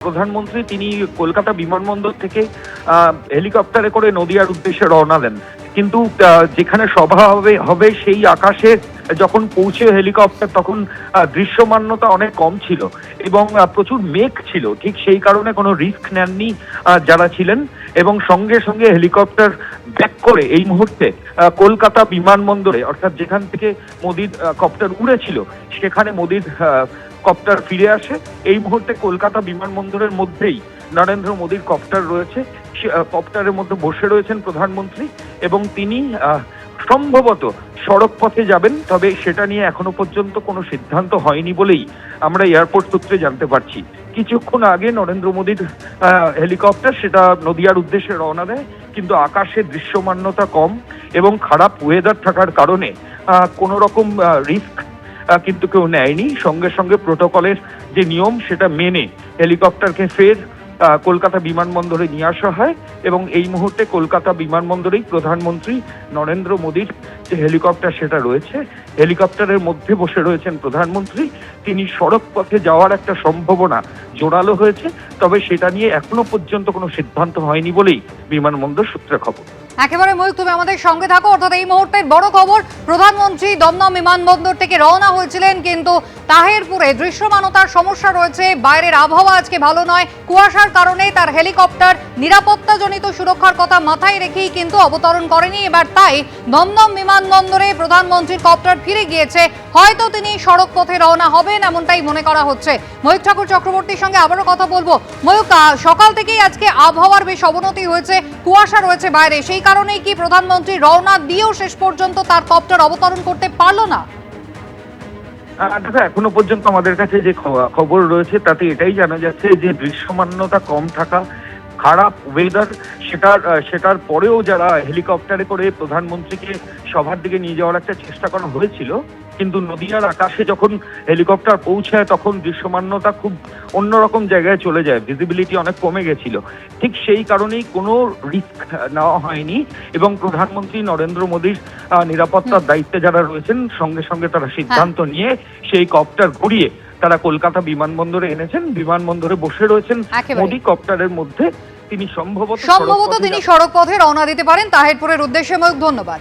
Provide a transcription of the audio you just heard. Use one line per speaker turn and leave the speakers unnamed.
প্রধানমন্ত্রী তিনি কলকাতা বিমানবন্দর থেকে হেলিকপ্টারে করে নদিয়ার উদ্দেশ্যে রওনা দেন, কিন্তু যেখানে সভা হবে সেই আকাশে যখন পৌঁছে হেলিকপ্টার তখন দৃশ্যমানতা অনেক কম ছিল এবং প্রচুর মেঘ ছিল। ঠিক সেই কারণে কোনো রিস্ক নেননি যারা ছিলেন এবং সঙ্গে সঙ্গে হেলিকপ্টার ব্যাক করে এই মুহূর্তে কলকাতা বিমানবন্দরে, অর্থাৎ যেখান থেকে মোদির কপ্টার উড়েছিল সেখানে মোদির কপ্টার ফিরে আসে। এই মুহূর্তে কলকাতা বিমানবন্দরের মধ্যেই নরেন্দ্র মোদির কপ্টার রয়েছে, কপ্টারের মধ্যে বসে রয়েছেন প্রধানমন্ত্রী এবং তিনি সম্ভবত সড়ক পথে যাবেন, তবে সেটা নিয়ে এখনো পর্যন্ত কোনো সিদ্ধান্ত হয়নি বলেই আমরা এয়ারপোর্ট সূত্রে জানতে পারছি। কিছুক্ষণ আগে নরেন্দ্র মোদির হেলিকপ্টার সেটা নদিয়ার উদ্দেশ্যে রওনা দেয়, কিন্তু আকাশে দৃশ্যমানতা কম এবং খারাপ ওয়েদার থাকার কারণে কোনো রকম রিস্ক কিন্তু কেউ নেয়নি। সঙ্গে সঙ্গে প্রোটোকলের যে নিয়ম সেটা মেনে হেলিকপ্টারকে ফের কলকাতা বিমানবন্দরে নিয়ে আসা হয় এবং এই মুহূর্তে কলকাতা বিমানবন্দরেই প্রধানমন্ত্রী নরেন্দ্র মোদির যে হেলিকপ্টার সেটা রয়েছে, হেলিকপ্টারের মধ্যে বসে রয়েছেন প্রধানমন্ত্রী। তিনি সড়ক পথে যাওয়ার একটা সম্ভাবনা জোরালো হয়েছে, তবে সেটা নিয়ে এখনো পর্যন্ত কোনো সিদ্ধান্ত হয়নি বলেই বিমানবন্দর সূত্রে খবর।
একেবারে ময়ূক, তুমি আমাদের সঙ্গে থাকো। অর্থাৎ এই মুহূর্তের বড় খবর, প্রধানমন্ত্রী দমদম বিমানবন্দর থেকে রওনা হয়েছিলেন, কিন্তু তাহেরপুরে দৃশ্যমানতার সমস্যা রয়েছে। বাইরের আবহাওয়া আজকে ভালো নয়, কুয়াশার কারণে তার হেলিকপ্টার নিরাপত্তাজনিত সুরক্ষার কথা মাথায় রেখেই কিন্তু অবতরণ করেনি। এবার তাই দমদম বিমানবন্দরে প্রধানমন্ত্রীর কপ্টার ফিরে গিয়েছে, হয়তো তিনি সড়ক পথে রওনা হবেন এমনটাই মনে করা হচ্ছে। ময়ূক ঠাকুর চক্রবর্তীর সঙ্গে আবারও কথা বলবো। ময়ূক, সকাল থেকেই আজকে আবহাওয়ার বেশ অবনতি হয়েছে, কুয়াশা রয়েছে বাইরে, সেই কারণেই কি প্রধানমন্ত্রী রওনা দিয়েও শেষ পর্যন্ত তার কপ্টার অবতরণ করতে পারলো না?
এখনো পর্যন্ত আমাদের কাছে যে খবর রয়েছে তাতে এটাই জানা যাচ্ছে যে দৃশ্যমানতা কম থাকা, খারাপ ওয়েদার, সেটার পরেও যারা হেলিকপ্টারে করে প্রধানমন্ত্রীকে সভার দিকে নিয়ে যাওয়ার একটা চেষ্টা করা হয়েছিল, কিন্তু নদিয়ার আকাশে যখন হেলিকপ্টার পৌঁছায় তখন দৃশ্যমানতা খুব অন্যরকম জায়গায় চলে যায়, ভিজিবিলিটি অনেক কমে গেছিল। ঠিক সেই কারণেই কোনো রিস্ক নেওয়া হয়নি এবং প্রধানমন্ত্রী নরেন্দ্র মোদীর নিরাপত্তার দায়িত্বে যারা রয়েছেন সঙ্গে সঙ্গে তারা সিদ্ধান্ত নিয়ে সেই কপ্টার ঘুরিয়ে তারা কলকাতা বিমানবন্দরে এনেছেন। বিমানবন্দরে বসে রয়েছেন মোদী কপ্টারের মধ্যে। তিনি সম্ভবত তিনি
সড়ক পথে রওনা দিতে পারেন তাহেরপুরের উদ্দেশ্যে। ময়ূক, ধন্যবাদ।